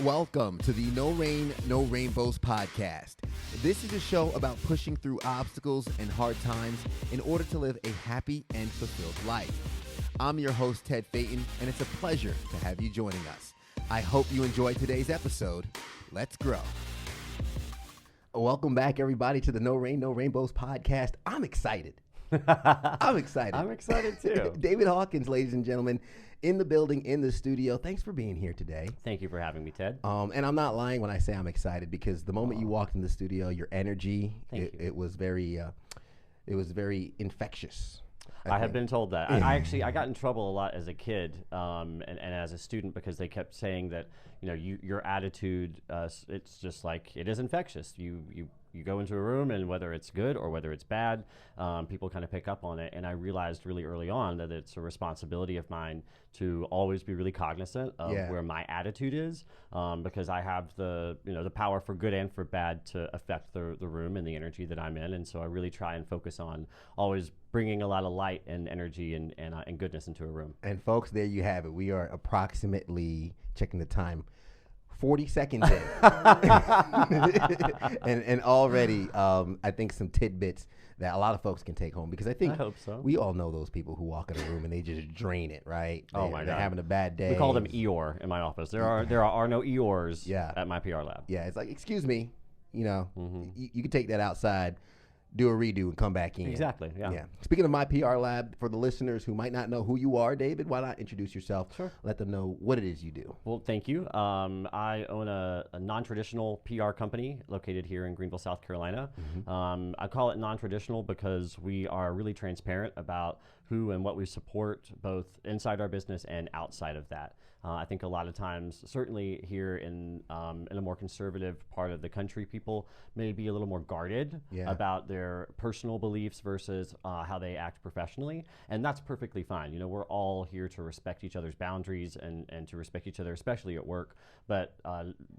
Welcome to the No Rain, No Rainbows podcast. This is a show about pushing through obstacles and hard times in order to live a happy and fulfilled life. I'm your host, Ted Phaeton, and it's a pleasure to have you joining us. I hope you enjoyed today's episode. Let's grow. Welcome back, everybody, to the No Rain, No Rainbows podcast. I'm excited. I'm excited. I'm excited too. David Hawkins, ladies and gentlemen, in the building, in the studio. Thanks for being here today. Thank you for having me, Ted. And I'm not lying when I say I'm excited, because the moment you walked in the studio, your energy, it was very infectious. I have been told that. I got in trouble a lot as a kid and as a student, because they kept saying that, your attitude, it's just like, it is infectious. You go into a room, and whether it's good or whether it's bad, people kind of pick up on it. And I realized really early on that it's a responsibility of mine to always be really cognizant of where my attitude is, because I have the power for good and for bad to affect the room and the energy that I'm in. And so I really try and focus on always bringing a lot of light and energy and goodness into a room. And folks, there you have it. We are approximately, checking the time, 40 seconds in. and already, I think some tidbits that a lot of folks can take home, because I hope so. We all know those people who walk in a room and they just drain it, right? Oh my God. They're having a bad day. We call them Eeyore in my office. There are no Eeyores at my PR lab. Yeah, it's like, excuse me, you can take that outside, do a redo, and come back in. Exactly, yeah. Speaking of my PR lab, for the listeners who might not know who you are, David, why not introduce yourself? Sure. Let them know what it is you do. Well, thank you. I own a non-traditional PR company located here in Greenville, South Carolina. Mm-hmm. I call it non-traditional because we are really transparent about who and what we support, both inside our business and outside of that. I think a lot of times, certainly here in a more conservative part of the country, people may be a little more guarded about their personal beliefs versus how they act professionally, and that's perfectly fine. We're all here to respect each other's boundaries and to respect each other, especially at work. But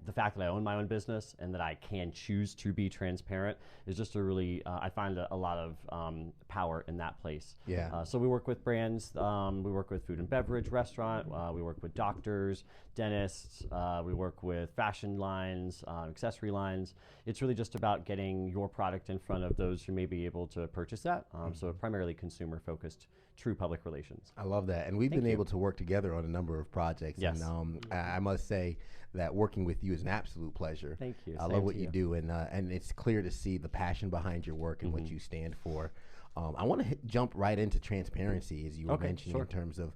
the fact that I own my own business and that I can choose to be transparent is just a really, I find a lot of power in that place. So we work with brands, we work with food and beverage, restaurant, we work with doctors, dentists, we work with fashion lines, accessory lines. It's really just about getting your product in front of those who may be able to purchase that. So primarily consumer focused, true public relations. I love that. And we've been able to work together on a number of projects. Yes. And I must say that working with you is an absolute pleasure. Thank you. I love what you do. And it's clear to see the passion behind your work and what you stand for. I want to jump right into transparency, as you were mentioning, in terms of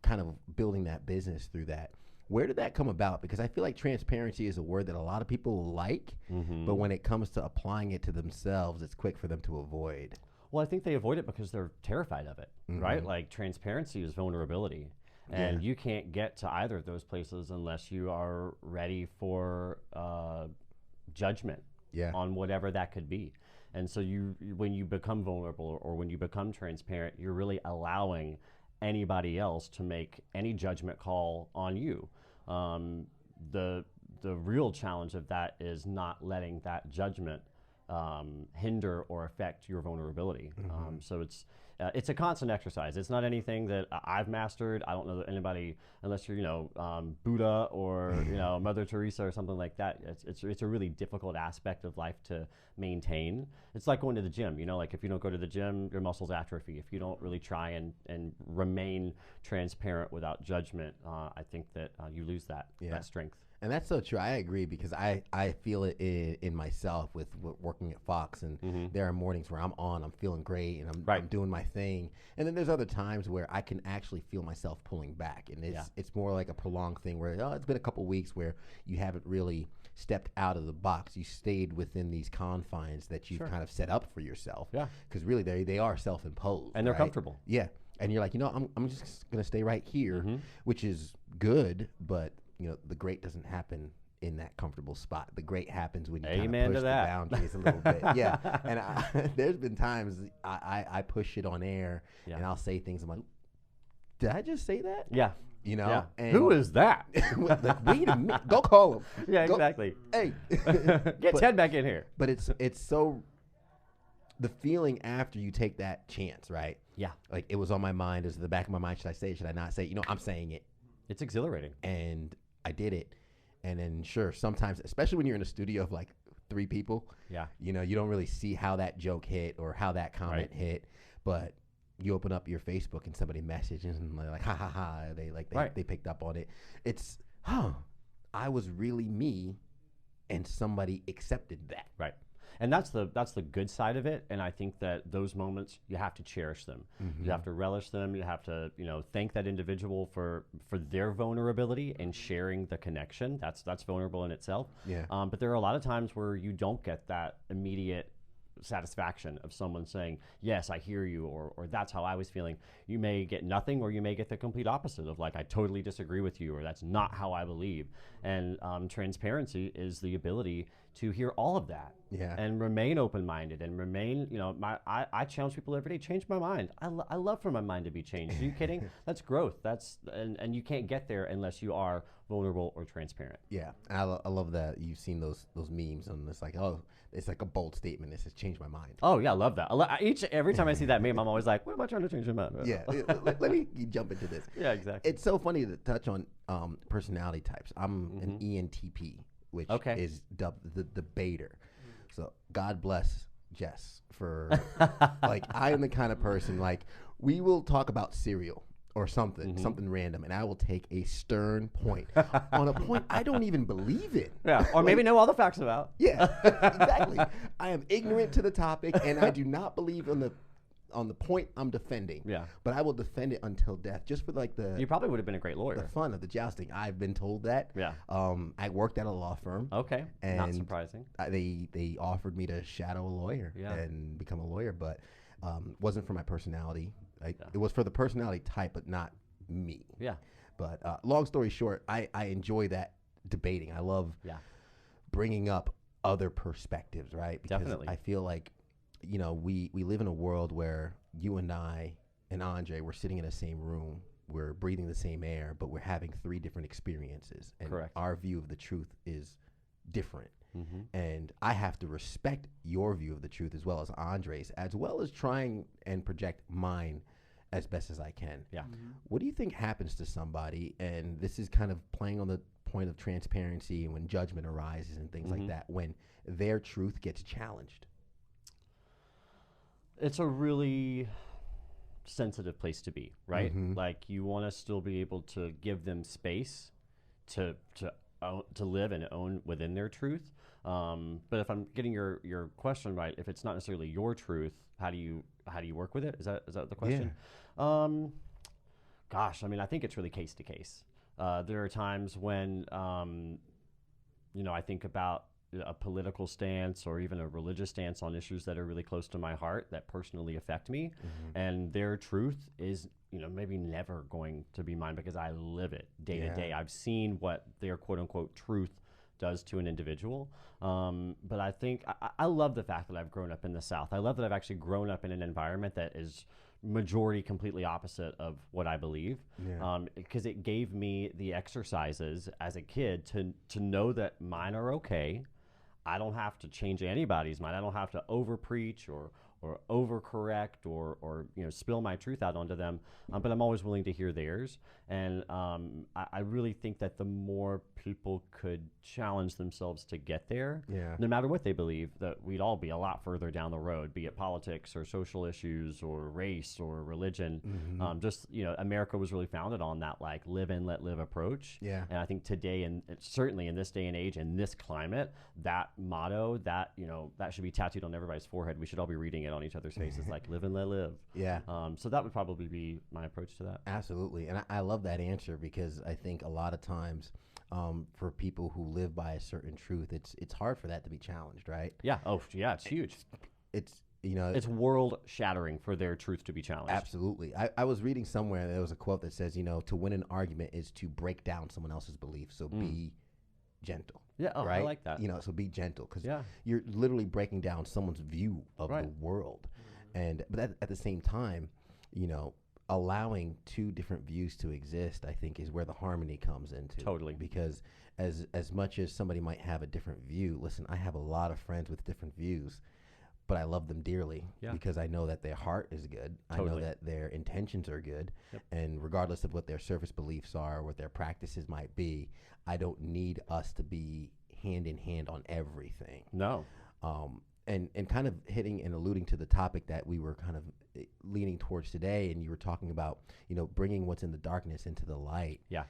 kind of building that business through that. Where did that come about? Because I feel like transparency is a word that a lot of people like, but when it comes to applying it to themselves, it's quick for them to avoid. Well, I think they avoid it because they're terrified of it, right? Like, transparency is vulnerability, and you can't get to either of those places unless you are ready for judgment on whatever that could be. And so when you become vulnerable or when you become transparent, you're really allowing anybody else to make any judgment call on you. The real challenge of that is not letting that judgment hinder or affect your vulnerability. So it's a constant exercise. It's not anything that I've mastered. I don't know that anybody, unless you're Buddha or Mother Teresa or something like that. It's a really difficult aspect of life to maintain. It's like going to the gym. Like, if you don't go to the gym, your muscles atrophy. If you don't really try and remain transparent without judgment, I think that you lose that strength. And that's so true. I agree, because I feel it in myself with working at Fox, and there are mornings where I'm feeling great, and I'm doing my thing. And then there's other times where I can actually feel myself pulling back, and it's more like a prolonged thing where it's been a couple weeks where you haven't really stepped out of the box. You stayed within these confines that you've kind of set up for yourself. Because really they are self-imposed. And they're comfortable. Yeah. And you're like, I'm just going to stay right here, which is good, but the great doesn't happen in that comfortable spot. The great happens when you kind of push the boundaries a little bit. And there's been times I push it on air, and I'll say things. I'm like, did I just say that? Yeah. And who is that? Like, wait a minute. Go call him. Exactly. Hey. Get Ted back in here. But it's so, the feeling after you take that chance, right? Yeah. Like, it was on my mind. It was in the back of my mind. Should I say it? Should I not say it? I'm saying it. It's exhilarating. And I did it. And then sure, sometimes, especially when you're in a studio of like 3 people, you know, you don't really see how that joke hit or how that comment hit, but you open up your Facebook and somebody messages and they're like, ha ha ha, they picked up on it. It's, I was really me, and somebody accepted that. Right. And that's the good side of it. And I think that those moments, you have to cherish them. You have to relish them. You have to, you know, thank that individual for their vulnerability and sharing the connection. That's vulnerable in itself. Yeah. But there are a lot of times where you don't get that immediate satisfaction of someone saying, yes, I hear you, or that's how I was feeling. You may get nothing, or you may get the complete opposite of like, I totally disagree with you, or that's not how I believe. And transparency is the ability to hear all of that and remain open-minded and remain, you know, I challenge people every day, change my mind. I love for my mind to be changed. Are you kidding? That's growth. And you can't get there unless you are vulnerable or transparent. Yeah, I love that. You've seen those memes, and it's like, oh, it's like a bold statement that says, change my mind. Oh yeah, I love that. Every time I see that meme, I'm always like, what am I trying to change my mind? Yeah, let me jump into this. Yeah, exactly. It's so funny to touch on personality types. I'm an ENTP, which is dubbed the debater. So God bless Jess for, like, I am the kind of person, like, we will talk about cereal or something random, and I will take a stern point on a point I don't even believe in. Yeah, or maybe know all the facts about. Yeah, exactly. I am ignorant to the topic, and I do not believe on the point I'm defending. Yeah. But I will defend it until death, just for like You probably would have been a great lawyer. The fun of the jousting. I've been told that. Yeah. I worked at a law firm. Okay. And not surprising. They offered me to shadow a lawyer and become a lawyer, but wasn't for my personality. It was for the personality type, but not me. Yeah. But long story short, I enjoy that debating. I love bringing up other perspectives, right? Because Definitely. I feel like, you know, we live in a world where you and I and Andre, we're sitting in the same room, we're breathing the same air, but we're having 3 different experiences. And Correct. Our view of the truth is different. And I have to respect your view of the truth as well as Andre's, as well as trying and project mine as best as I can. Yeah. What do you think happens to somebody, and this is kind of playing on the point of transparency and when judgment arises and things like that, when their truth gets challenged? It's a really sensitive place to be, right? Like, you want to still be able to give them space to live and own within their truth. But if I'm getting your question right, if it's not necessarily your truth, how do you work with it? Is that the question? Gosh, I mean, I think it's really case to case. There are times when, you know, I think about a political stance or even a religious stance on issues that are really close to my heart that personally affect me, and their truth is, you know, maybe never going to be mine because I live it day to day. I've seen what their quote unquote truth does to an individual. But I think I love the fact that I've grown up in the South. I love that I've actually grown up in an environment that is majority completely opposite of what I believe, because it gave me the exercises as a kid to know that mine are okay. I don't have to change anybody's mind. I don't have to over preach or overcorrect or you know, spill my truth out onto them, but I'm always willing to hear theirs. And I really think that the more people could challenge themselves to get there, no matter what they believe, that we'd all be a lot further down the road, be it politics or social issues or race or religion. Just, you know, America was really founded on that, like, live and let live approach. And I think today, and certainly in this day and age, in this climate, that motto, that, you know, that should be tattooed on everybody's forehead. We should all be reading it on each other's faces, like, live and let live. So that would probably be my approach to that. Absolutely. And I love that answer, because I think a lot of times for people who live by a certain truth, it's hard for that to be challenged, right? It's huge. It's, you know, it's world shattering for their truth to be challenged. Absolutely. I was reading somewhere, there was a quote that says, you know, to win an argument is to break down someone else's beliefs. So be gentle. Right? I like that. You know, so be gentle, because you're literally breaking down someone's view of the world. And but at the same time, you know, allowing 2 different views to exist, I think, is where the harmony comes into. Totally. Because as much as somebody might have a different view, listen, I have a lot of friends with different views. but I love them dearly because I know that their heart is good. Totally. I know that their intentions are good. Yep. And regardless of what their surface beliefs are, what their practices might be, I don't need us to be hand in hand on everything. No. And kind of hitting and alluding to the topic that we were kind of leaning towards today, and you were talking about, bringing what's in the darkness into the light. Yeah.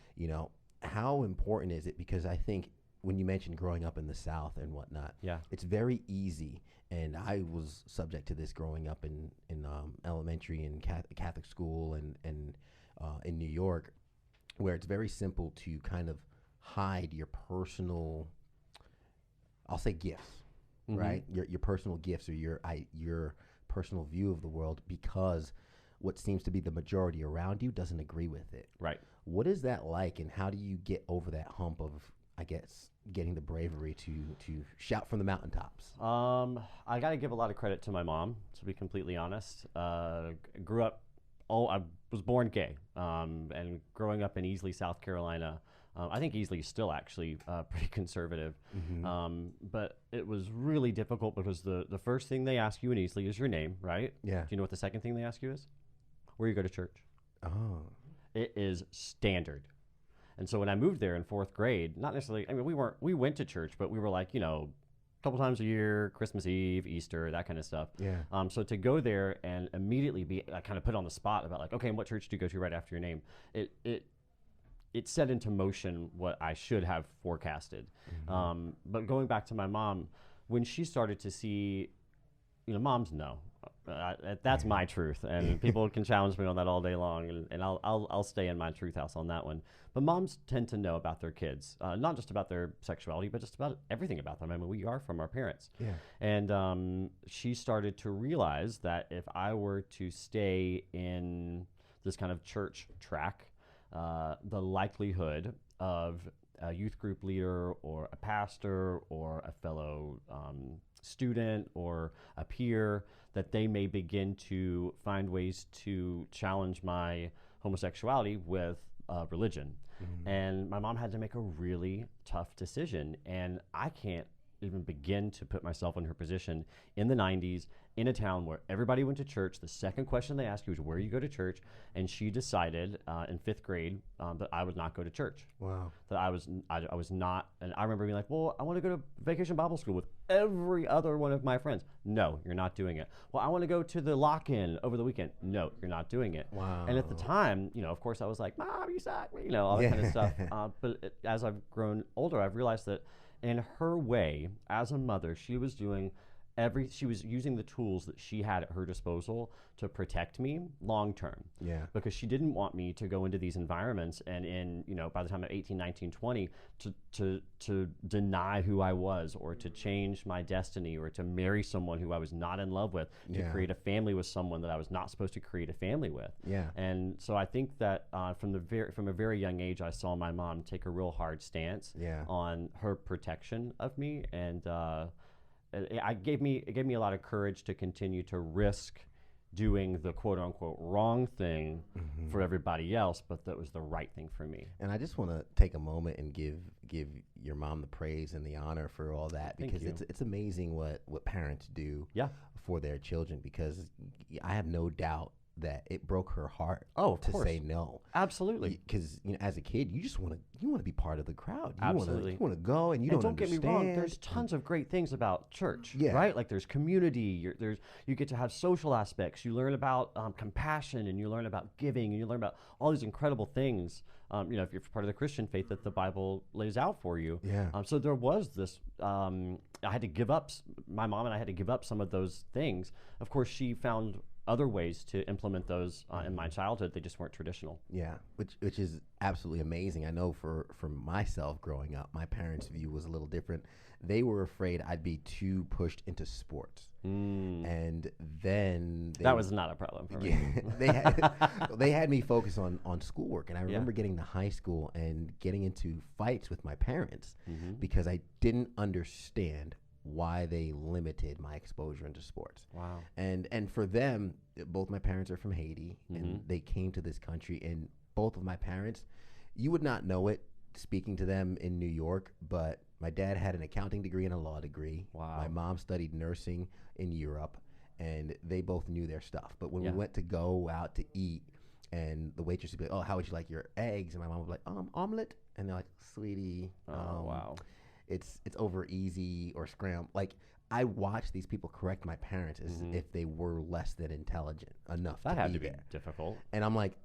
How important is it? Because I think when you mentioned growing up in the South and whatnot, it's very easy. And I was subject to this growing up in elementary and Catholic school and in New York, where it's very simple to kind of hide your personal, I'll say gifts, right? Your personal gifts or your personal view of the world, because what seems to be the majority around you doesn't agree with it. Right. What is that like, and how do you get over that hump of, I guess, getting the bravery to shout from the mountaintops? I got to give a lot of credit to my mom, to be completely honest. Grew up, I was born gay, and growing up in Easley, South Carolina, I think Easley is still actually pretty conservative, but it was really difficult because the first thing they ask you in Easley is your name, right? Yeah. Do you know what the second thing they ask you is? Where you go to church. Oh. It is standard. And so when I moved there in 4th grade, not necessarily, we went to church, but we were like, a couple times a year, Christmas Eve, Easter, that kind of stuff. Yeah. So to go there and immediately be kind of put on the spot about like, okay, and what church do you go to right after your name? It set into motion what I should have forecasted. But going back to my mom, when she started to see, moms know. That's my truth, and people can challenge me on that all day long, and I'll stay in my truth house on that one. But moms tend to know about their kids, not just about their sexuality, but just about everything about them. We are from our parents. Yeah. And she started to realize that if I were to stay in this kind of church track, the likelihood of a youth group leader or a pastor or a fellow student or a peer, that they may begin to find ways to challenge my homosexuality with religion. And my mom had to make a really tough decision, and I can't even begin to put myself in her position in the 90s in a town where everybody went to church. The second question they asked you was where you go to church, and she decided in 5th grade that I would not go to church. Wow. That I was not, and I remember being like, well, I want to go to Vacation Bible School with every other one of my friends. No, you're not doing it. Well, I want to go to the lock-in over the weekend. No, you're not doing it. Wow. And at the time, of course I was like, Mom, you suck, all that kind of stuff. But as I've grown older, I've realized that in her way, as a mother, she was doing she was using the tools that she had at her disposal to protect me long term. Yeah. Because she didn't want me to go into these environments and by the time I'm 18, 19, 20 to deny who I was, or to change my destiny, or to marry someone who I was not in love with, to create a family with someone that I was not supposed to create a family with. Yeah. And so I think that from a very young age, I saw my mom take a real hard stance on her protection of me, and it gave me a lot of courage to continue to risk doing the quote unquote wrong thing for everybody else, but that was the right thing for me. And I just want to take a moment and give your mom the praise and the honor for all that, because it's amazing what parents do for their children, because I have no doubt that it broke her heart to say no. Absolutely. Because as a kid, you just want to be part of the crowd. Absolutely. You want to go, and don't get me wrong. There's tons of great things about church, right? Like there's community. You get to have social aspects. You learn about compassion, and you learn about giving, and you learn about all these incredible things. If you're part of the Christian faith that the Bible lays out for you. Yeah. So there was this. I had to give up. My mom and I had to give up some of those things. Of course, she found other ways to implement those in my childhood. They just weren't traditional. Yeah, which is absolutely amazing. I know for myself growing up, my parents' view was a little different. They were afraid I'd be too pushed into sports. And then that was not a problem for me. They had me focus on schoolwork, and I remember getting to high school and getting into fights with my parents because I didn't understand why they limited my exposure into sports. Wow. And for them, both my parents are from Haiti, and they came to this country, and both of my parents, you would not know it speaking to them in New York, but My dad had an accounting degree and a law degree. Wow. My mom studied nursing in Europe, and they both knew their stuff. But when we went to go out to eat, and the waitress would be like, "Oh, how would you like your eggs?" And my mom would be like, "Omelet." And they're like, "Sweetie, wow, it's over easy or scrambled." Like, I watched these people correct my parents as if they were less than intelligent enough. That had to be there. difficult. And I'm like,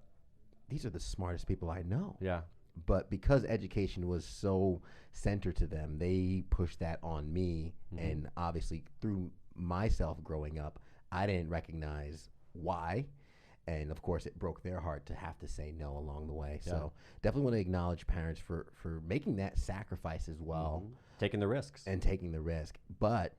these are the smartest people I know. Yeah. But because education was so centered to them, they pushed that on me. And obviously, through myself growing up, I didn't recognize why. And of course, it broke their heart to have to say no along the way. So definitely want to acknowledge parents for making that sacrifice as well. Taking the risks. And taking the risk. But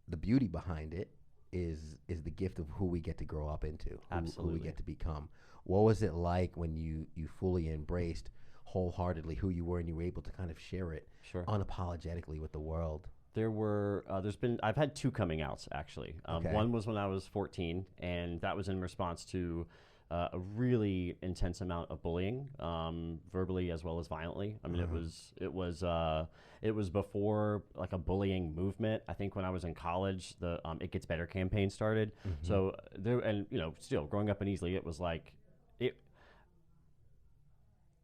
the beauty behind it is the gift of who we get to grow up into, who we get to become. What was it like when you fully embraced wholeheartedly who you were and you were able to kind of share it unapologetically with the world? I've had 2 coming outs actually. One was when I was 14, and that was in response to a really intense amount of bullying, verbally as well as violently. I mean, it was before like a bullying movement. I think when I was in college, the It Gets Better campaign started. So there, and still growing up in Easley, it was like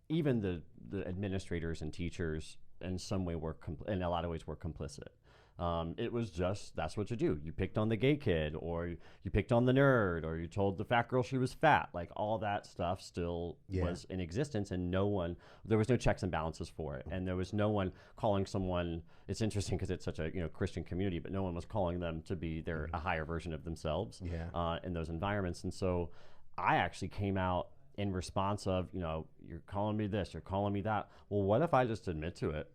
even the administrators and teachers in some way in a lot of ways were complicit. It was just, that's what you do. You picked on the gay kid, or you picked on the nerd, or you told the fat girl she was fat. Like, all that stuff still was in existence, and there was no checks and balances for it. And there was no one calling someone, it's interesting because it's such a Christian community, but no one was calling them to be a higher version of themselves in those environments. And so I actually came out in response of, you're calling me this, you're calling me that. Well, what if I just admit to it?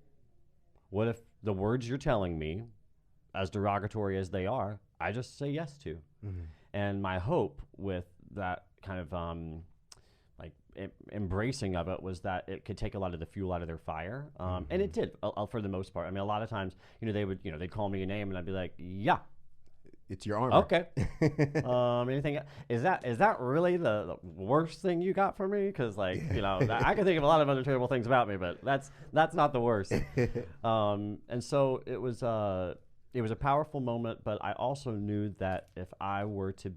What if the words you're telling me, as derogatory as they are, I just say yes to? And my hope with that kind of embracing of it was that it could take a lot of the fuel out of their fire. And it did, for the most part. I mean, a lot of times, they'd call me a name and I'd be like, yeah. It's your armor. Okay. Anything? Is that really the worst thing you got for me? Because I can think of a lot of other terrible things about me, but that's not the worst. And so it was a powerful moment. But I also knew that if I were to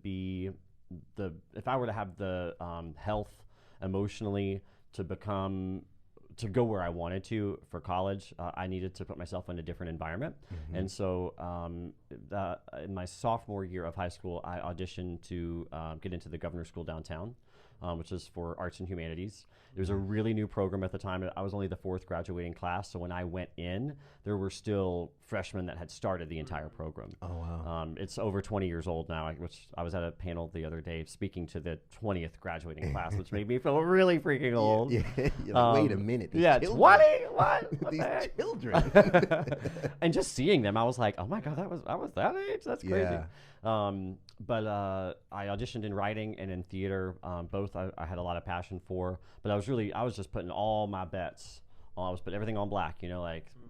have the health emotionally to go where I wanted to for college, I needed to put myself in a different environment. And so in my sophomore year of high school, I auditioned to get into the governor's school downtown, which is for arts and humanities. It was a really new program at the time. I was only the 4th graduating class, so when I went in, there were still freshmen that had started the entire program. Oh, wow. It's over 20 years old now, which I was at a panel the other day speaking to the 20th graduating class, which made me feel really freaking old. You're like, wait a minute. These children. 20? What These children. And just seeing them, I was like, oh my God, I was that age? That's crazy. Yeah. But I auditioned in writing and in theater. Both I had a lot of passion for, but I was just putting all my bets. I was putting everything on black,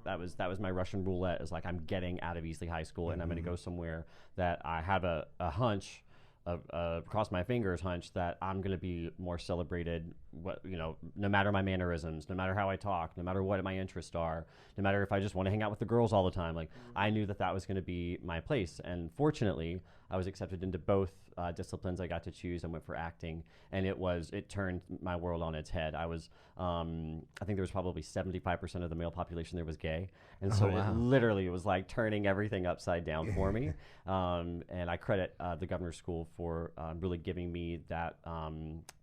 that was my Russian roulette. Is like, I'm getting out of Easley High School and I'm going to go somewhere that I have a hunch, cross my fingers hunch that I'm going to be more celebrated. No matter my mannerisms, no matter how I talk, no matter what my interests are, no matter if I just want to hang out with the girls all the time. Like, I knew that was going to be my place. And fortunately, I was accepted into both disciplines. I got to choose. I went for acting, and it turned my world on its head. I think there was probably 75% of the male population there was gay, and so it literally was like turning everything upside down for me. And I credit the governor's school for really giving me that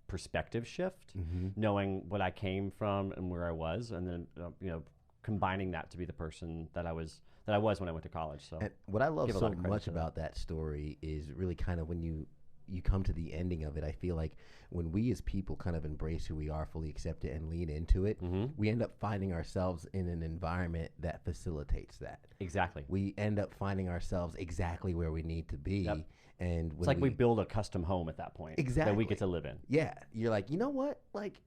perspective shift, knowing what I came from and where I was, and then combining that to be the person that I was when I went to college. So, and what I love so much about that story is really kind of when you come to the ending of it. I feel like when we as people kind of embrace who we are, fully accept it, and lean into it, we end up finding ourselves in an environment that facilitates that. Exactly. We end up finding ourselves exactly where we need to be. Yep. And it's like we build a custom home at that point. Exactly. That we get to live in. Yeah. You're like, you know what? Like,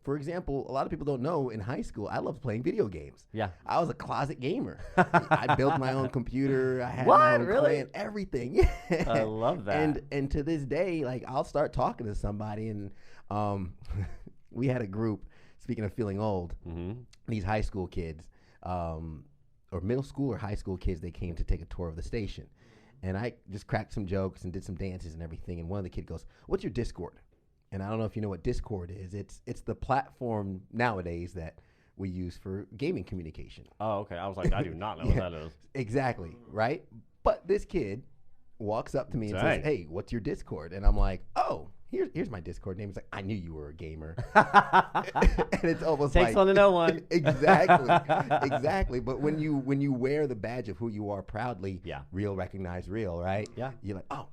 for example, a lot of people don't know, in high school, I loved playing video games. Yeah. I was a closet gamer. I built my own computer. I had my own clan, everything. I love that. And to this day, like, I'll start talking to somebody, and we had a group, speaking of feeling old, these high school kids, or middle school or high school kids. They came to take a tour of the station, and I just cracked some jokes and did some dances and everything. And one of the kids goes, "What's your Discord?" And I don't know if you know what Discord is. It's the platform nowadays that we use for gaming communication. Oh, okay. I was like, I do not know what that is. Exactly, right? But this kid walks up to me and Dang. says, "Hey, what's your Discord?" And I'm like, "Oh, here's my Discord name." He's like, "I knew you were a gamer." And it's almost Takes like one to know one. exactly. But when you wear the badge of who you are proudly, Yeah. real recognize real, right? Yeah. You're like, "Oh,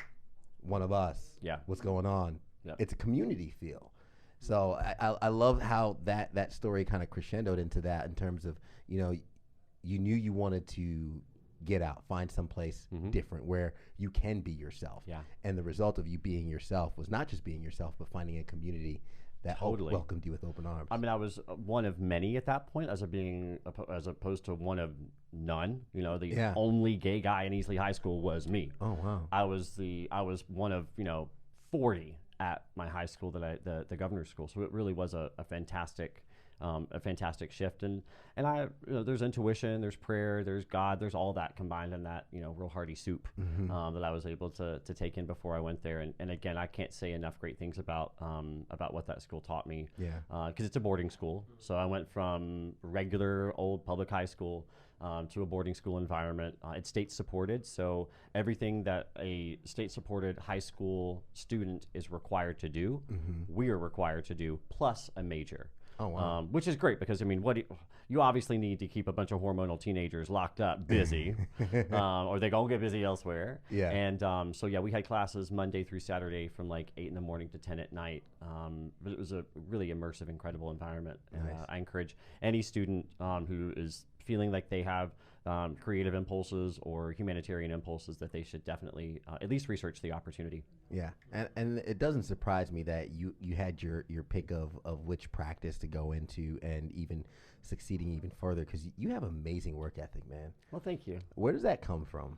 one of us." Yeah. What's going on? Yeah. It's a community feel. So I love how that story kind of crescendoed into that, in terms of, you knew you wanted to get out, find someplace different where you can be yourself. Yeah. And the result of you being yourself was not just being yourself, but finding a community that welcomed you with open arms. I mean, I was one of many at that point, as opposed to one of none. The only gay guy in Easley High School was me. Oh wow. I was one of 40 at my high school, the governor's school. So it really was a fantastic shift. And I, there's intuition, there's prayer, there's God, there's all that combined in that, real hearty soup that I was able to take in before I went there. And again, I can't say enough great things about what that school taught me. Yeah. Because it's a boarding school. So I went from regular old public high school to a boarding school environment. It's state supported, so everything that a state supported high school student is required to do, we are required to do, plus a major. Oh wow. Which is great, because I mean, you obviously need to keep a bunch of hormonal teenagers locked up busy, or they go get busy elsewhere. Yeah. And so we had classes Monday through Saturday from like 8 in the morning to 10 at night. But it was a really immersive, incredible environment. And Nice. I encourage any student who is feeling like they have creative impulses or humanitarian impulses, that they should definitely at least research the opportunity. Yeah, and it doesn't surprise me that you had your pick of which practice to go into, and even succeeding even further, because you have amazing work ethic, man. Well, thank you. Where does that come from?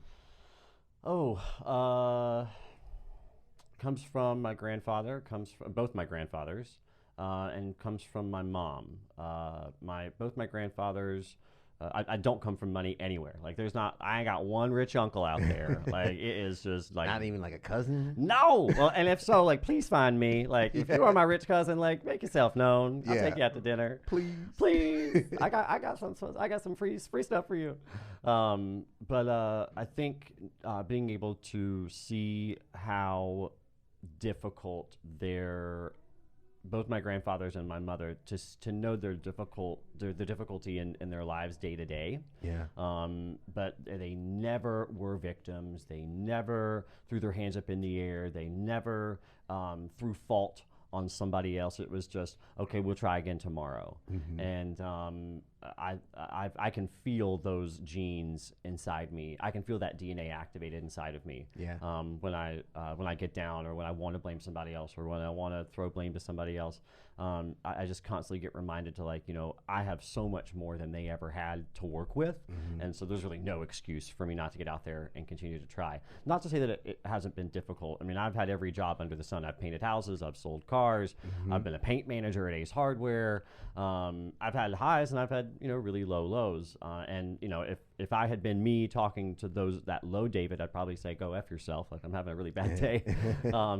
Comes from my grandfather, comes from both my grandfathers, and comes from my mom. Both my grandfathers. I don't come from money anywhere. Like, I ain't got one rich uncle out there. Like, it is just like. Not even like a cousin? No! Well, and if so, like, please find me. Like, if you are my rich cousin, like, make yourself known. I'll take you out to dinner. Please. I got some free stuff for you. But I think being able to see how difficult both my grandfathers and my mother, to know the difficulty in their lives day to day. Yeah. But they never were victims. They never threw their hands up in the air. They never threw fault on somebody else. It was just, okay, we'll try again tomorrow. And I can feel those genes inside me. I can feel that DNA activated inside of me. Yeah. When I get down, or when I want to blame somebody else, or when I want to throw blame to somebody else, I just constantly get reminded to, like, I have so much more than they ever had to work with. And so there's really no excuse for me not to get out there and continue to try. Not to say that it hasn't been difficult. I mean, I've had every job under the sun. I've painted houses, I've sold cars, I've been a paint manager at Ace Hardware. I've had highs and I've had, really low lows. And if I had been me talking to that low David, I'd probably say, go F yourself. Like, I'm having a really bad day.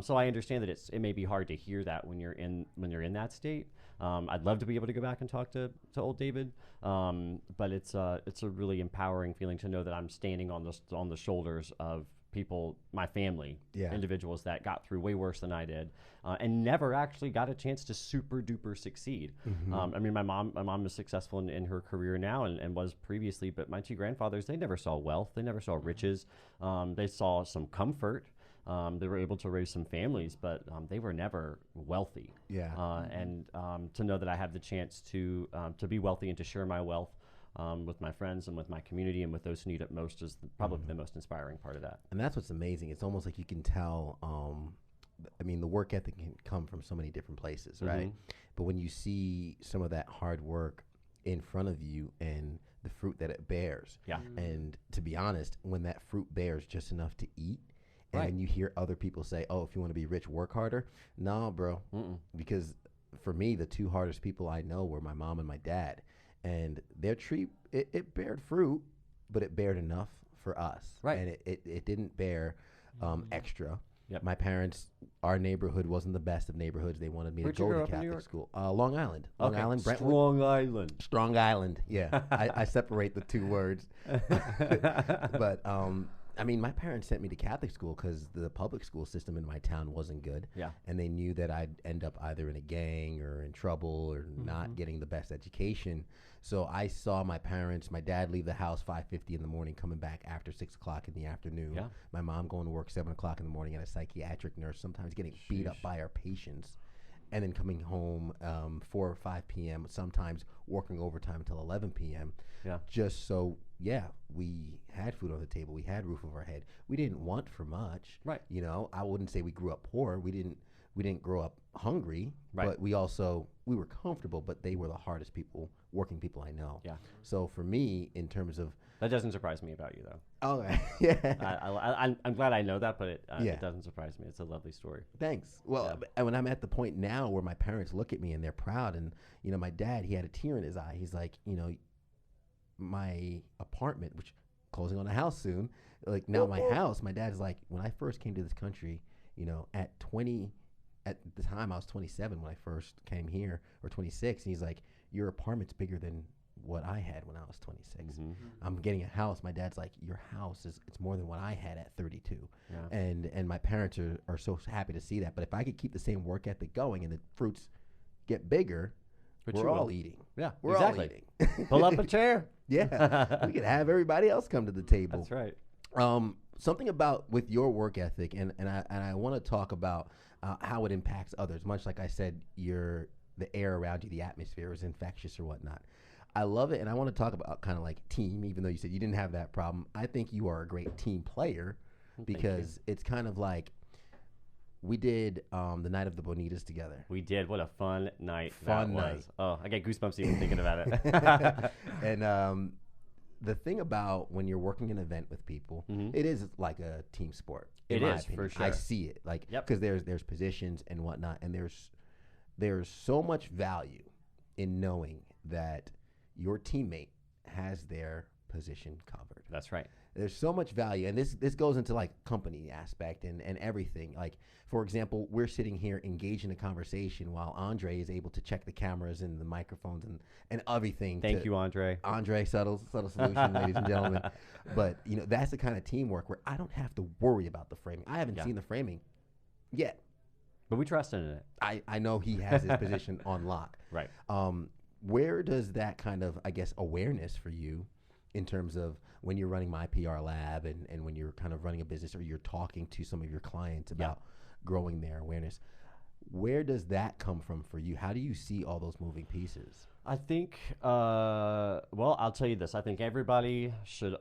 So I understand that it may be hard to hear that when you're in that state. I'd love to be able to go back and talk to old David. But it's a really empowering feeling to know that I'm standing on the shoulders of people, my family, individuals that got through way worse than I did, and never actually got a chance to super duper succeed. I mean, my mom is successful in her career now, and was previously, but my two grandfathers, they never saw wealth, they never saw riches. They saw some comfort. They were able to raise some families, but they were never wealthy. And to know that I have the chance to be wealthy and to share my wealth with my friends and with my community and with those who need it most is probably the most inspiring part of that. And that's what's amazing. It's almost like you can tell, I mean, the work ethic can come from so many different places, right? But when you see some of that hard work in front of you and the fruit that it bears, and to be honest, when that fruit bears just enough to eat, and when you hear other people say, oh, if you want to be rich, work harder. No, bro. Because for me, the two hardest people I know were my mom and my dad. and their tree it bared fruit, but it bared enough for us, Right. and it didn't bear extra. Yep. My parents, our neighborhood wasn't the best of neighborhoods. They wanted me Where'd to you go grow to up in New Catholic York? school. Long Island. Long Okay. Island, Brentwood. Strong Island. Strong Island, yeah. I separate the two words. But, I mean, my parents sent me to Catholic school because the public school system in my town wasn't good. Yeah. And they knew that I'd end up either in a gang or in trouble or not getting the best education. So I saw my dad leave the house 5:50 in the morning, coming back after 6 o'clock in the afternoon. Yeah. My mom going to work 7 o'clock in the morning at a psychiatric nurse, sometimes getting beat up by our patients, and then coming home 4 or 5 p.m., sometimes working overtime until 11 p.m. Yeah. Just so, we had food on the table. We had roof over our head. We didn't want for much. Right. You know, I wouldn't say we grew up poor. We didn't grow up hungry, Right. but we were comfortable, but they were the hardest working people I know. Yeah. So for me, in terms of, That doesn't surprise me about you, though. oh, yeah. I'm glad I know that, but it Yeah. doesn't surprise me. It's a lovely story. Thanks. Well, and when I'm at the point now where my parents look at me and they're proud, and, you know, my dad, he had a tear in his eye. He's like, you know, my apartment, which closing on a house soon, like now my house, my dad's like, when I first came to this country, you know, at the time I was 27 when I first came here, or 26, and he's like, your apartment's bigger than what I had when I was 26. I'm getting a house. My dad's like, your house it's more than what I had at 32. Yeah. And my parents are so happy to see that. But if I could keep the same work ethic going and the fruits get bigger, we're all eating. Yeah, we're exactly. all eating. Pull up a chair. Yeah, we could have everybody else come to the table. That's right. Something about with your work ethic, and I want to talk about how it impacts others. Much like I said, the air around you, the atmosphere is infectious or whatnot. I love it, and I want to talk about kind of like team. Even though you said you didn't have that problem, I think you are a great team player because it's kind of like we did the night of the Bonitas together. We did. What a fun night Fun that night. was. Oh, I get goosebumps even thinking about it. And the thing about when you're working an event with people, it is like a team sport. It my is, opinion. for sure. I see it like because there's positions and whatnot, and there's so much value in knowing that your teammate has their position covered. That's right. There's so much value, and this goes into like company aspect and everything. Like, for example, we're sitting here engaged in a conversation while Andre is able to check the cameras and the microphones and everything. Thank you, Andre. Andre, subtle solution, ladies and gentlemen. But you know, that's the kind of teamwork where I don't have to worry about the framing. I haven't seen the framing yet, but we trust in it. I know he has his position on lock. Right. Where does that kind of, I guess, awareness for you in terms of when you're running my PR lab and when you're kind of running a business or you're talking to some of your clients about growing their awareness, where does that come from for you? How do you see all those moving pieces? I think, well, I'll tell you this. I think everybody should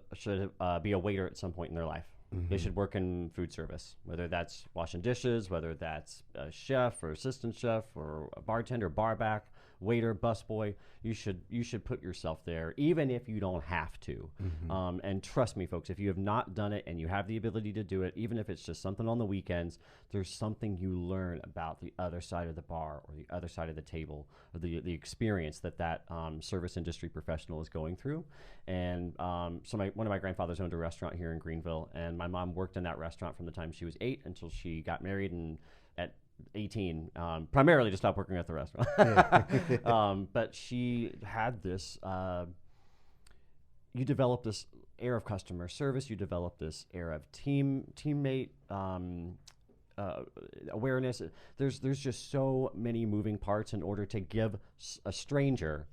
be a waiter at some point in their life. They should work in food service, whether that's washing dishes, whether that's a chef or assistant chef or a bartender, barback, waiter, busboy. You should put yourself there, even if you don't have to. And trust me, folks, if you have not done it and you have the ability to do it, even if it's just something on the weekends, there's something you learn about the other side of the bar or the other side of the table, or the experience that service industry professional is going through. And so one of my grandfathers owned a restaurant here in Greenville, and my mom worked in that restaurant from the time she was 8 until she got married, and at 18, primarily to stop working at the restaurant. But she had this, you develop this air of customer service, you develop this air of teammate awareness. There's just so many moving parts in order to give a stranger,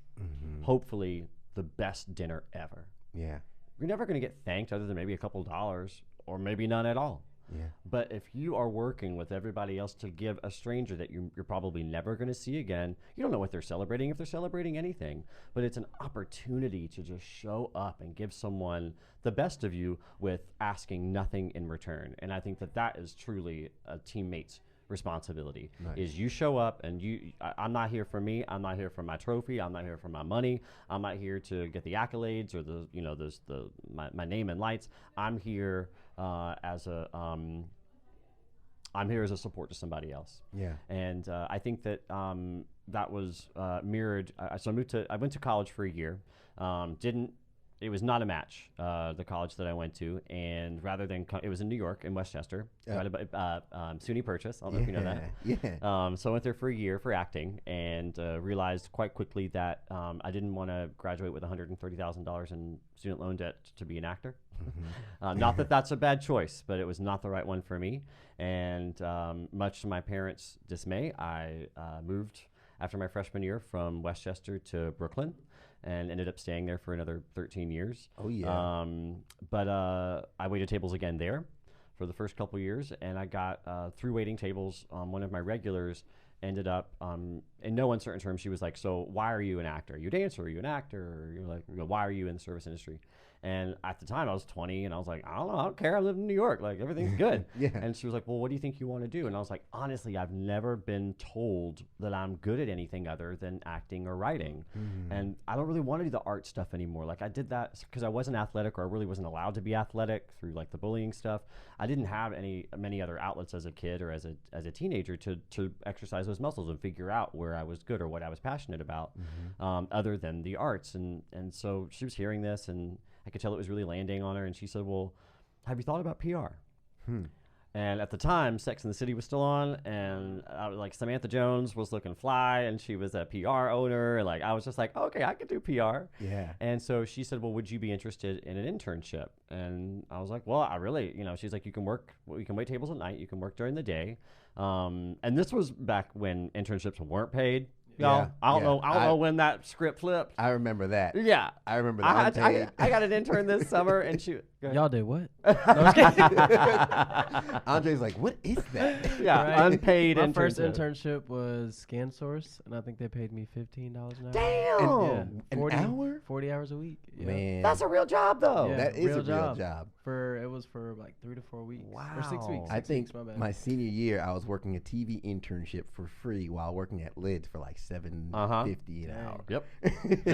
hopefully, the best dinner ever. Yeah. You're never going to get thanked other than maybe a couple dollars or maybe none at all. Yeah. But if you are working with everybody else to give a stranger that you're probably never going to see again, you don't know what they're celebrating, if they're celebrating anything, but it's an opportunity to just show up and give someone the best of you with asking nothing in return. And I think that is truly a teammate's responsibility. Nice. Is you show up and I'm not here for me, I'm not here for my trophy, I'm not here for my money, I'm not here to get the accolades or my name and lights. I'm here as a support to somebody else. Yeah. And I think that that was mirrored. So I went to college for a year. It was not a match, the college that I went to, and rather than it was in New York, in Westchester, right about SUNY Purchase. I don't know if you know that. Yeah. So I went there for a year for acting, and realized quite quickly that I didn't want to graduate with $130,000 in student loan debt to be an actor. Not that that's a bad choice, but it was not the right one for me. And much to my parents' dismay, I moved after my freshman year from Westchester to Brooklyn, and ended up staying there for another 13 years. Oh, yeah. But I waited tables again there for the first couple years, and I got through waiting tables. One of my regulars ended up, in no uncertain terms, she was like, so why are you an actor? Are you a dancer? Are you an actor? Or you're like, why are you in the service industry? And at the time I was 20, and I was like, I don't know, I don't care. I live in New York. Like, everything's good. Yeah. And she was like, well, what do you think you want to do? And I was like, honestly, I've never been told that I'm good at anything other than acting or writing. And I don't really want to do the art stuff anymore. Like, I did that because I wasn't athletic, or I really wasn't allowed to be athletic through like the bullying stuff. I didn't have many other outlets as a kid or as a teenager to exercise those muscles and figure out where I was good or what I was passionate about, other than the arts. And so she was hearing this, and I could tell it was really landing on her, and she said, well, have you thought about PR? And at the time, Sex and the City was still on, and I was like, Samantha Jones was looking fly, and she was a PR owner, and like I was just like, okay, I could do PR. Yeah. And so she said, well, would you be interested in an internship? And I was like, well, I really, she's like, you can wait tables at night, you can work during the day. And this was back when internships weren't paid. Yeah, I don't know when that script flipped. I remember that. Yeah. I remember that. I got an intern this summer, and she... Y'all did what? Andre's like, what is that? Yeah, right. Unpaid internship. My first internship was ScanSource, and I think they paid me $15 an hour. Damn! Yeah, 40, an hour? 40 hours a week. Yeah. Man. That's a real job, though. Yeah, that is a real job. It was for like 3 to 4 weeks. Wow. Or 6 weeks. I think my bad. my senior year, I was working a TV internship for free while working at Lids for like $7.50 an hour. Yep.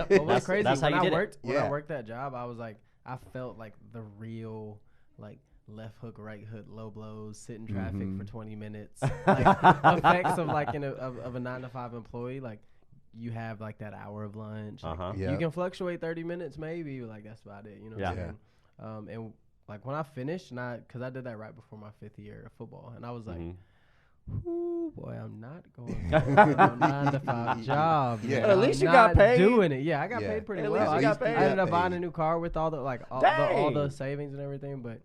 What was crazy, that's when how you when I worked that job, I was like, I felt like the real, like, left hook, right hook, low blows, sit in traffic for 20 minutes. Like, effects of like of a 9-to-5 employee. Like, you have like that hour of lunch. Like, you can fluctuate 30 minutes maybe. Like, that's about it. You know what I'm saying? And like when I finished, because I did that right before my 5th year of football, and I was like, ooh, boy, I'm not going to a 9-to-5 job. Yeah. Man. At least I'm you got not paid. doing it. Yeah, I got paid pretty At well. least you got paid. I ended up buying a new car with all the savings and everything. But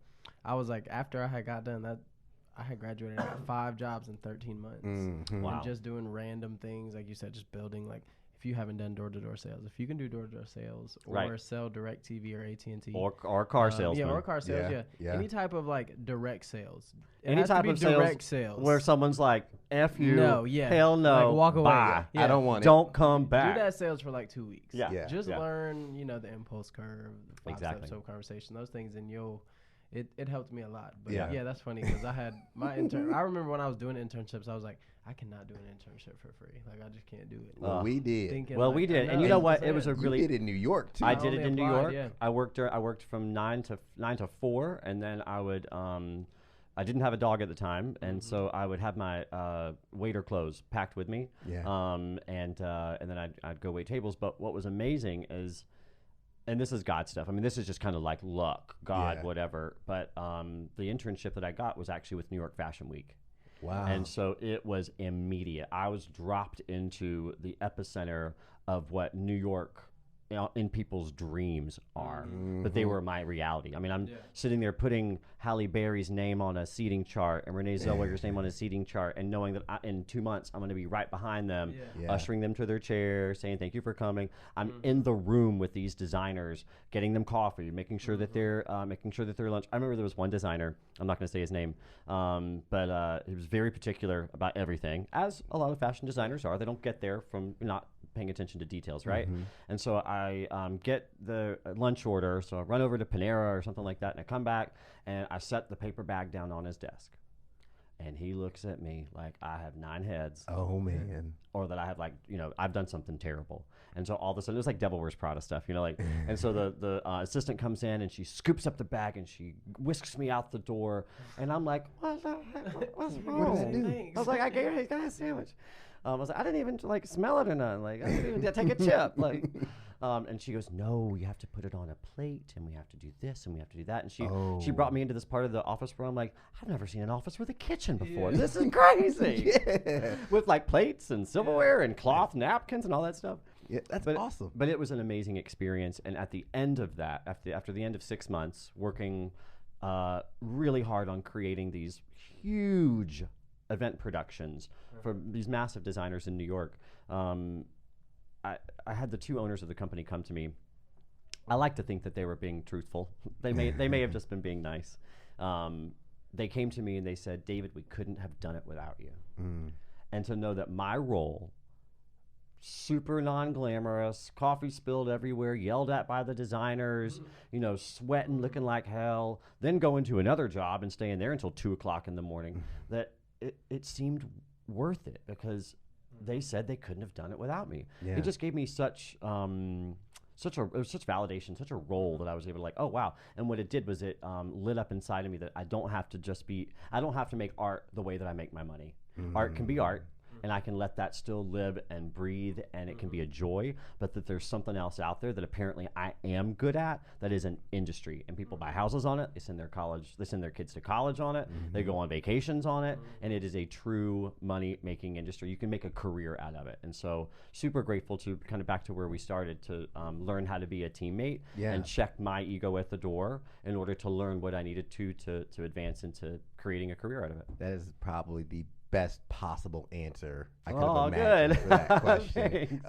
I was like, after I had got done that, I had graduated. I got 5 jobs in 13 months. Wow. And just doing random things, like you said, just building. Like, if you haven't done door-to-door sales, if you can do door-to-door sales or sell direct TV or AT&T or car sales, or car sales, any type of like direct sales, any type of direct sales where someone's like, "F you, hell no, like, walk away, bye, I don't want it, don't come back." Do that sales for like 2 weeks, just Yeah. learn, the impulse curve, the 5 steps of conversation, those things, and it helped me a lot. But yeah that's funny because I had my intern. I remember when I was doing internships, I was like, I cannot do an internship for free. Like, I just can't do it. Well, we did. We did, and you know what? It was a really. You did it in New York too. I did it in New York. Yeah. I worked from 9 to 4, and then I would. I didn't have a dog at the time, and so I would have my waiter clothes packed with me. Yeah. And then I'd go wait tables. But what was amazing is, and this is God stuff. I mean, this is just kind of like luck, God, whatever. But the internship that I got was actually with New York Fashion Week. Wow. And so it was immediate. I was dropped into the epicenter of what New York in people's dreams are, but they were my reality. I mean, I'm sitting there putting Halle Berry's name on a seating chart and Renee Zellweger's name on a seating chart, and knowing that in 2 months I'm going to be right behind them, ushering them to their chair, saying thank you for coming. I'm in the room with these designers, getting them coffee, making sure that they're lunch. I remember there was one designer, I'm not going to say his name, but he was very particular about everything, as a lot of fashion designers are. They don't get there from not paying attention to details, right? And so I get the lunch order, so I run over to Panera or something like that, and I come back and I set the paper bag down on his desk, and he looks at me like I have 9 heads. Oh man. Or that I have, like, I've done something terrible. And so all of a sudden it was like Devil Wears Prada stuff, like. And so the assistant comes in and she scoops up the bag and she whisks me out the door, and I'm like, what the heck? What's wrong? What does it do? I was like, I gave her a sandwich. I was like, I didn't even like smell it or nothing. Like, I didn't even take a chip. Like, and she goes, no, you have to put it on a plate, and we have to do this, and we have to do that. And she brought me into this part of the office where I'm like, I've never seen an office with a kitchen before. Yeah. This is crazy. With like plates and silverware and cloth napkins and all that stuff. Yeah, that's awesome. But it was an amazing experience. And at the end of that, after the end of 6 months, working really hard on creating these huge event productions for these massive designers in New York, I had the two owners of the company come to me. I like to think that they were being truthful. They may have just been being nice. They came to me and they said, David, we couldn't have done it without you. And to know that my role, super non-glamorous, coffee spilled everywhere, yelled at by the designers, sweating, looking like hell, then go into another job and stay in there until 2 o'clock in the morning, that it seemed worth it because they said they couldn't have done it without me. Yeah. It just gave me such validation, such a role that I was able to like, oh wow. And what it did was it lit up inside of me that I don't have to make art the way that I make my money. Art can be art, and I can let that still live and breathe, and it can be a joy, but that there's something else out there that apparently I am good at that is an industry, and people buy houses on it, they send their kids to college on it, they go on vacations on it, and it is a true money-making industry. You can make a career out of it, and so super grateful to kind of back to where we started to learn how to be a teammate and check my ego at the door in order to learn what I needed to advance into creating a career out of it. That is probably the best possible answer I could have imagined for that question.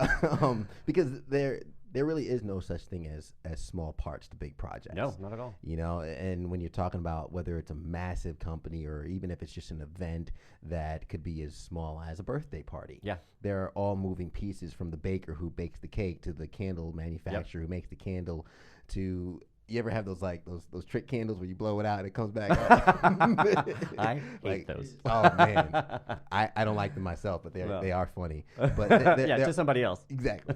Because there really is no such thing as small parts to big projects. No, not at all. And when you're talking about whether it's a massive company or even if it's just an event that could be as small as a birthday party. Yeah. There are all moving pieces, from the baker who bakes the cake to the candle manufacturer who makes the candle to... You ever have those trick candles where you blow it out and it comes back up? I hate those. Oh man, I don't like them myself, but they are funny. But to somebody else. Exactly.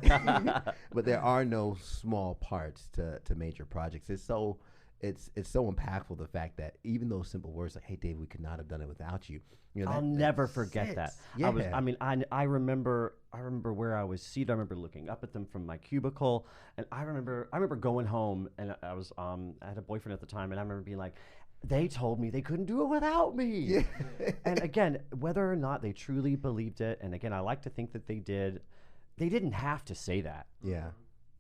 But there are no small parts to major projects. It's so impactful, the fact that even those simple words like, "Hey Dave, we could not have done it without you." I'll never forget that. Yeah. I remember where I was seated. I remember looking up at them from my cubicle, and I remember going home, and I had a boyfriend at the time, and I remember being like, they told me they couldn't do it without me. Yeah. And again, whether or not they truly believed it, and again, I like to think that they did. They didn't have to say that. Yeah.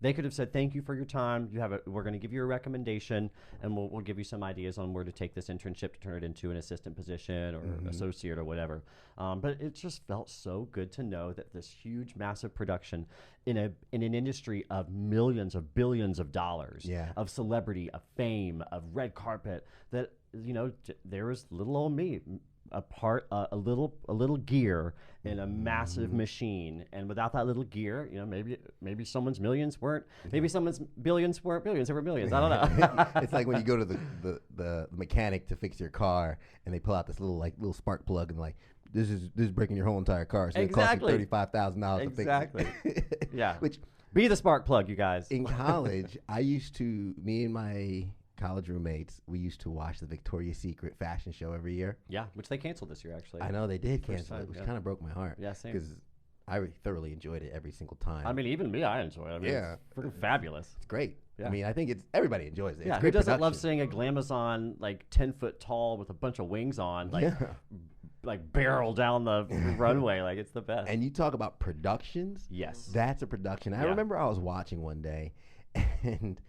They could have said, thank you for your time. We're going to give you a recommendation, and we'll give you some ideas on where to take this internship to turn it into an assistant position or associate or whatever. But it just felt so good to know that this huge, massive production in an industry of millions of billions of dollars, of celebrity, of fame, of red carpet, that there was little old me, a little gear in a massive machine, and without that little gear, maybe someone's millions weren't, maybe someone's billions weren't billions, they were millions. I don't know. It's like when you go to the mechanic to fix your car, and they pull out this little spark plug, and like, this is breaking your whole entire car, so it costs you $35,000 to fix it. Yeah. Be the spark plug, you guys. In college, me and my college roommates, we used to watch the Victoria's Secret fashion show every year. Yeah, which they canceled this year, actually. I know they did cancel it, which kind of broke my heart. Yeah, same. Because I thoroughly enjoyed it every single time. I mean, even me, I enjoy it. It's freaking fabulous. It's great. Yeah. I mean, I think everybody enjoys it. Yeah, who doesn't love seeing a glamazon like 10 foot tall with a bunch of wings on, like barrel down the runway? Like, it's the best. And you talk about productions. Yes, that's a production. I remember I was watching one day, and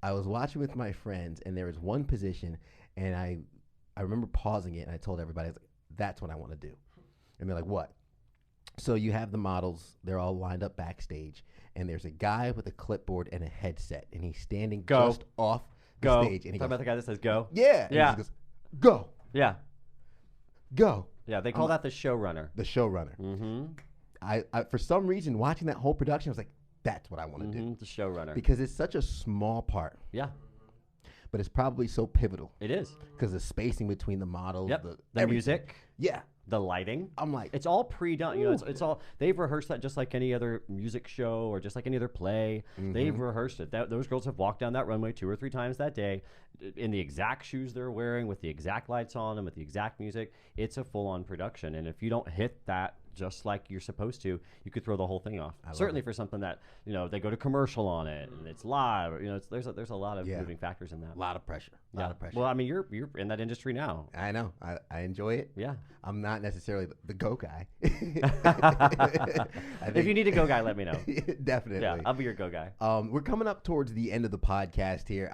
I was watching with my friends, and there was one position, and I remember pausing it, and I told everybody, I was like, that's what I want to do. And they're like, what? So you have the models, they're all lined up backstage, and there's a guy with a clipboard and a headset, and he's standing just off the stage. And he Talk about the guy that says go? Yeah. And he goes, go. Yeah. Go. Yeah, they call that the showrunner. The showrunner. Mm-hmm. I for some reason, watching that whole production, I was like, that's what I want to do. The showrunner. Because it's such a small part. Yeah. But it's probably so pivotal. It is. Because the spacing between the models. Yep. The music. Yeah. The lighting. I'm like, it's all pre-done. It's all, they've rehearsed that just like any other music show or just like any other play. Mm-hmm. They've rehearsed it. Those girls have walked down that runway 2 or 3 times that day in the exact shoes they're wearing, with the exact lights on them, with the exact music. It's a full-on production. And if you don't hit that just like you're supposed to, you could throw the whole thing off. Certainly for something that, they go to commercial on it and it's live. There's a lot of moving factors in that. A lot of pressure. A lot of pressure. Well, I mean, you're in that industry now. I know. I enjoy it. Yeah. I'm not necessarily the go guy. If you need a go guy, let me know. Definitely. Yeah, I'll be your go guy. We're coming up towards the end of the podcast here.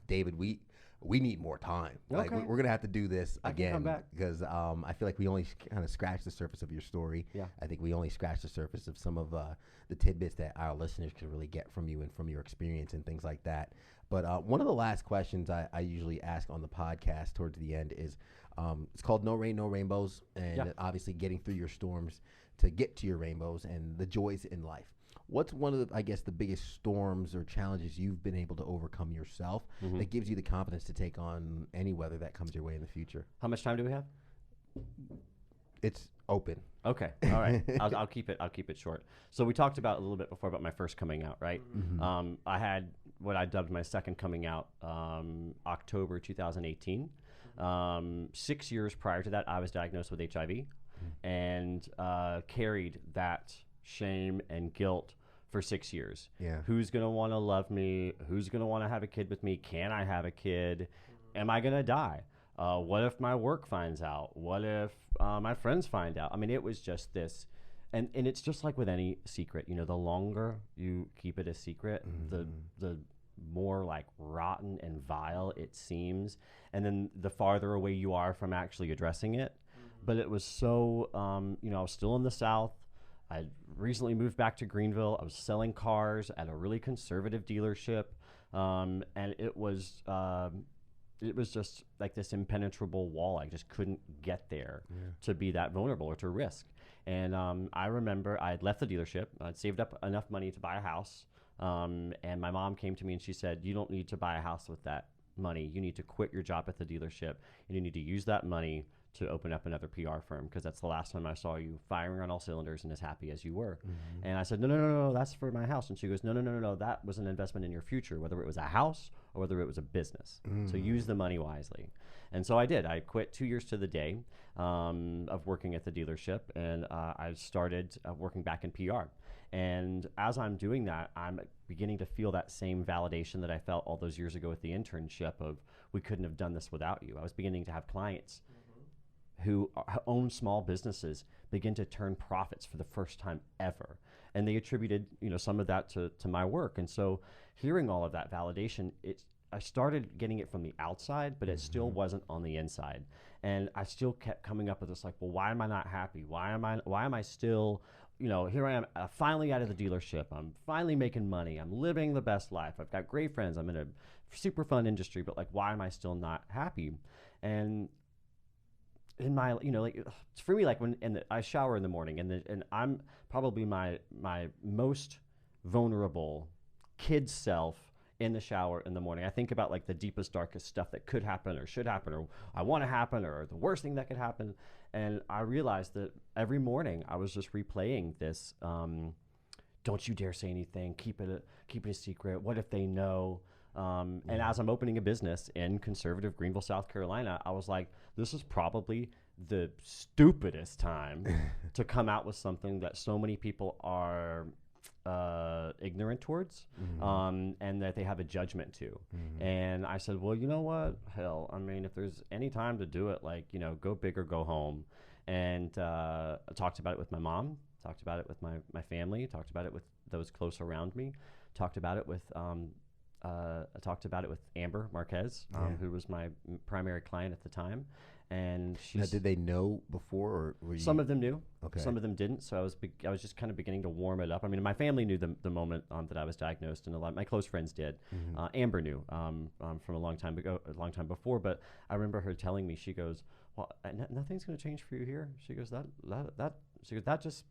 David, we need more time. Like we're gonna have to do this again because I feel like we only kind of scratched the surface of your story. Yeah. I think we only scratched the surface of some of the tidbits that our listeners could really get from you and from your experience and things like that. But one of the last questions I usually ask on the podcast towards the end is, it's called No Rain, No Rainbows, and obviously getting through your storms to get to your rainbows and the joys in life. What's one of the biggest storms or challenges you've been able to overcome yourself that gives you the confidence to take on any weather that comes your way in the future? How much time do we have? It's open. Okay. All right. I'll keep it short. So we talked about a little bit before about my first coming out, right? Mm-hmm. I had what I dubbed my second coming out, October 2018. 6 years prior to that, I was diagnosed with HIV and carried that shame and guilt for 6 years. Yeah. Who's going to want to love me? Who's going to want to have a kid with me? Can I have a kid? Am I going to die? What if my work finds out? What if my friends find out? I mean, it was just this. And it's just like with any secret, the longer you keep it a secret, the more like rotten and vile it seems. And then the farther away you are from actually addressing it. But it was so, I was still in the South. I recently moved back to Greenville. I was selling cars at a really conservative dealership, and it was just like this impenetrable wall. I just couldn't get there to be that vulnerable or to risk. And I remember I had left the dealership. I'd saved up enough money to buy a house, and my mom came to me and she said, "You don't need to buy a house with that money. You need to quit your job at the dealership, and you need to use that money to open up another PR firm, because that's the last time I saw you firing on all cylinders and as happy as you were." And I said, no, that's for my house. And she goes, no, that was an investment in your future, whether it was a house or whether it was a business. So use the money wisely. And so I did. I quit 2 years to the day of working at the dealership, and I started working back in PR. And as I'm doing that, I'm beginning to feel that same validation that I felt all those years ago with the internship of, we couldn't have done this without you. I was beginning to have clients who own small businesses begin to turn profits for the first time ever. And they attributed, some of that to my work. And so hearing all of that validation, I started getting it from the outside, but it still wasn't on the inside. And I still kept coming up with this, like, well, why am I not happy? Why am I still, here I am finally out of the dealership. I'm finally making money. I'm living the best life. I've got great friends. I'm in a super fun industry, but like, why am I still not happy? And in my, for me, like I shower in the morning and I'm probably my most vulnerable kid self in the shower in the morning. I think about like the deepest, darkest stuff that could happen or should happen or I want to happen or the worst thing that could happen. And I realized that every morning I was just replaying this, don't you dare say anything, keep it a secret. What if they know? And as I'm opening a business in conservative Greenville, South Carolina, I was like, this is probably the stupidest time to come out with something that so many people are ignorant towards, and that they have a judgment to. And I said, well, you know what? Hell, I mean, if there's any time to do it, like, go big or go home. And I talked about it with my mom, talked about it with my family, talked about it with those close around me, talked about it with I talked about it with Amber Marquez, who was my primary client at the time. And now, did they know before, or were you? Some of them knew. Okay. Some of them didn't. So I was just kind of beginning to warm it up. I mean, my family knew the moment that I was diagnosed, and a lot of my close friends did. Amber knew from a long time before. But I remember her telling me, she goes, "Well, nothing's going to change for you here." She goes, She goes,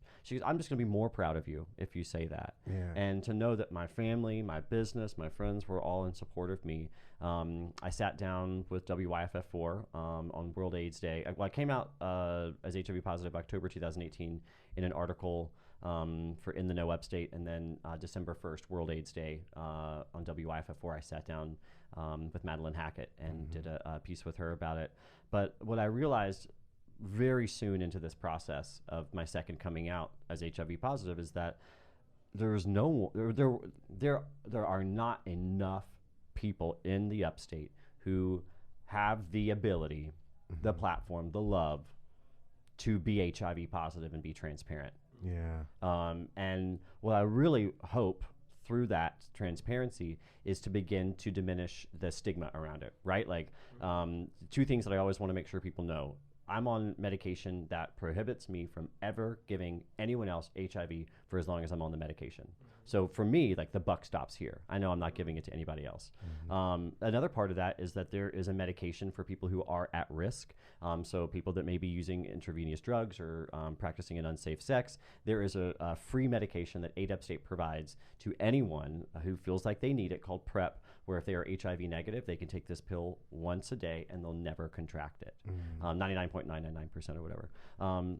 I'm just going to be more proud of you if you say that. Yeah. And to know that my family, my business, my friends were all in support of me. I sat down with WYFF4 on World AIDS Day. I came out as HIV positive October 2018 in an article for In the Know Upstate, and then December 1st, World AIDS Day, on WYFF4, I sat down with Madeline Hackett and did a piece with her about it. But what I realized very soon into this process of my second coming out as HIV positive is that there are not enough people in the upstate who have the ability, the platform, the love to be HIV positive and be transparent. Yeah. And what I really hope through that transparency is to begin to diminish the stigma around it, right? Like, two things that I always want to make sure people know. I'm on medication that prohibits me from ever giving anyone else HIV for as long as I'm on the medication. So for me, like, the buck stops here. I know I'm not giving it to anybody else. Another part of that is that there is a medication for people who are at risk. So people that may be using intravenous drugs or practicing an unsafe sex. There is a free medication that 8 Upstate provides to anyone who feels like they need it, called PrEP, where if they are HIV negative, they can take this pill once a day and they'll never contract it. 99.999% or whatever.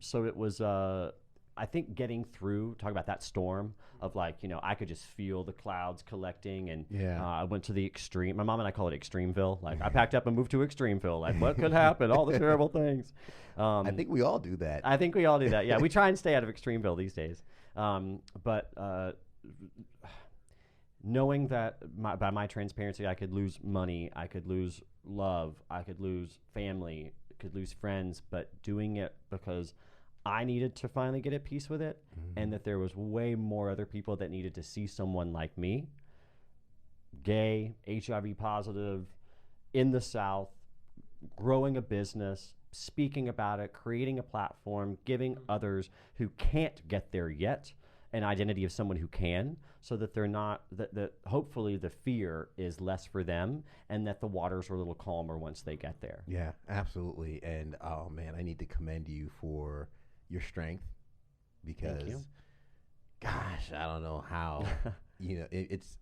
So it was, I think, getting through, talk about that storm of, like, you know, I could just feel the clouds collecting, and I went to the extreme. My mom and I call it Extremeville. Like, I packed up and moved to Extremeville. Like, what could happen? All the terrible things. I think we all do that. I think we all do that. Yeah, we try and stay out of Extremeville these days. But knowing that by my transparency, I could lose money, I could lose love, I could lose family, could lose friends, but doing it because I needed to finally get at peace with it, and that there was way more other people that needed to see someone like me, gay, HIV positive, in the South, growing a business, speaking about it, creating a platform, giving others who can't get there yet an identity of someone who can, so that they're not, that hopefully the fear is less for them, and that the waters are a little calmer once they get there. Yeah, absolutely. And oh man, I need to commend you for your strength, because gosh, I don't know how, you know, it's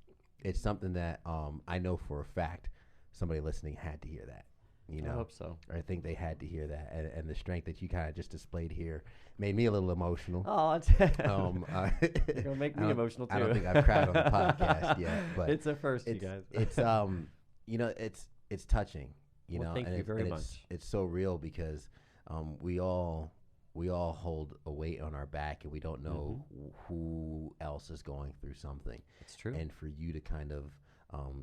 something that I know for a fact somebody listening had to hear that. You know, I hope so. Or I think they had to hear that, and the strength that you kind of just displayed here made me a little emotional. Oh, it's you're gonna make me emotional too. I don't think I've cried on the podcast yet, but it's a first, you guys. It's you know, it's touching. You know, thank you very much. It's so real, because we all hold a weight on our back, and we don't know who else is going through something. It's true. And for you to kind of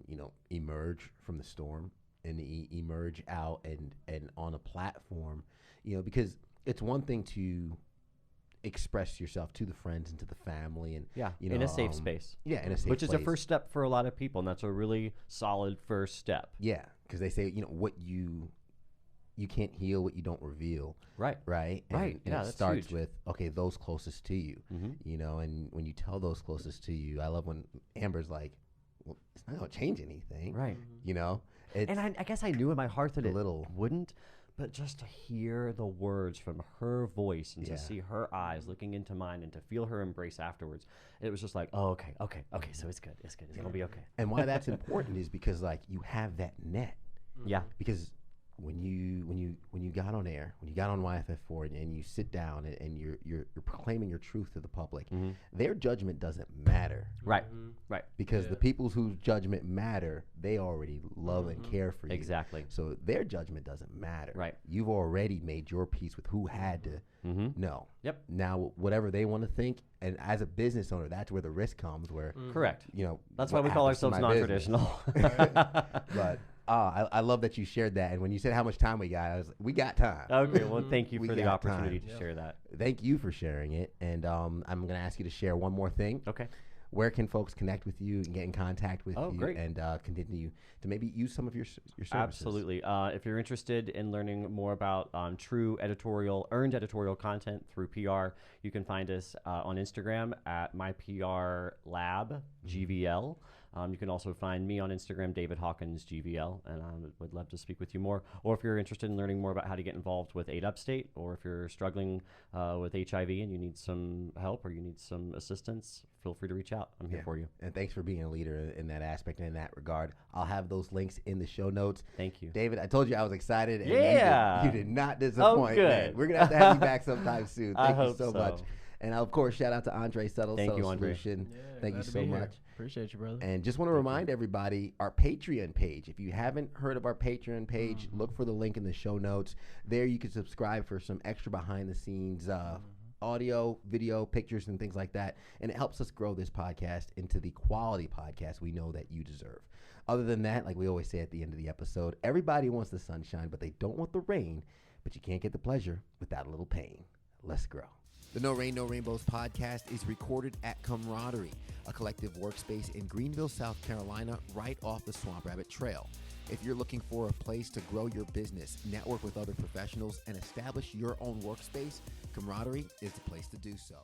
you know, emerge from the storm and emerge out and on a platform, you know, because it's one thing to express yourself to the friends and to the family, and you know, in a safe space. Yeah, in a safe which place. is a first step for a lot of people, and that's a really solid first step. Yeah, because they say, you know, what you can't heal what you don't reveal. Right. Right. Right. And yeah, it that's starts huge. with, okay, those closest to you. You know, and when you tell those closest to you, I love when Amber's like, well, it's not gonna change anything. Right. You know. And I guess I knew in my heart that it little wouldn't, but just to hear the words from her voice and to see her eyes looking into mine and to feel her embrace afterwards, it was just like, oh, okay, so it's good, it's gonna be okay. And why that's important is because, like, you have that net. Yeah. Because when you got on air, when you got on YFF4 and you sit down and you're proclaiming your truth to the public, their judgment doesn't matter. Right. Right. Because the people whose judgment matter, they already love and care for you. Exactly. So their judgment doesn't matter. Right. You've already made your peace with who had to know. Yep. Now, whatever they want to think, and as a business owner, that's where the risk comes, where correct. You know, that's why we call ourselves non-traditional. But I love that you shared that. And when you said how much time we got, I was like, we got time. Okay, well, thank you for the opportunity to share that. Thank you for sharing it. And I'm going to ask you to share one more thing. Okay. Where can folks connect with you and get in contact with you great. and continue to maybe use some of your services? Absolutely. If you're interested in learning more about true earned editorial content through PR, you can find us on Instagram at myprlab.gvl. You can also find me on Instagram, David Hawkins GVL, and I would love to speak with you more. Or if you're interested in learning more about how to get involved with 8 Upstate, or if you're struggling with HIV and you need some help or you need some assistance, feel free to reach out. I'm here for you. And thanks for being a leader in that aspect and in that regard. I'll have those links in the show notes. Thank you. David, I told you I was excited. And you did not disappoint. Oh, good. Man. We're going to have you back sometime soon. Thank you so much. And of course, shout out to Andre Settle. Thank you, Andre. Solution. Thank you so much. Appreciate you, brother. And just want to remind everybody, our Patreon page. If you haven't heard of our Patreon page, look for the link in the show notes. There you can subscribe for some extra behind-the-scenes audio, video, pictures, and things like that. And it helps us grow this podcast into the quality podcast we know that you deserve. Other than that, like we always say at the end of the episode, everybody wants the sunshine, but they don't want the rain. But you can't get the pleasure without a little pain. Let's grow. The No Rain, No Rainbows podcast is recorded at Camaraderie, a collective workspace in Greenville, South Carolina, right off the Swamp Rabbit Trail. If you're looking for a place to grow your business, network with other professionals, and establish your own workspace, Camaraderie is the place to do so.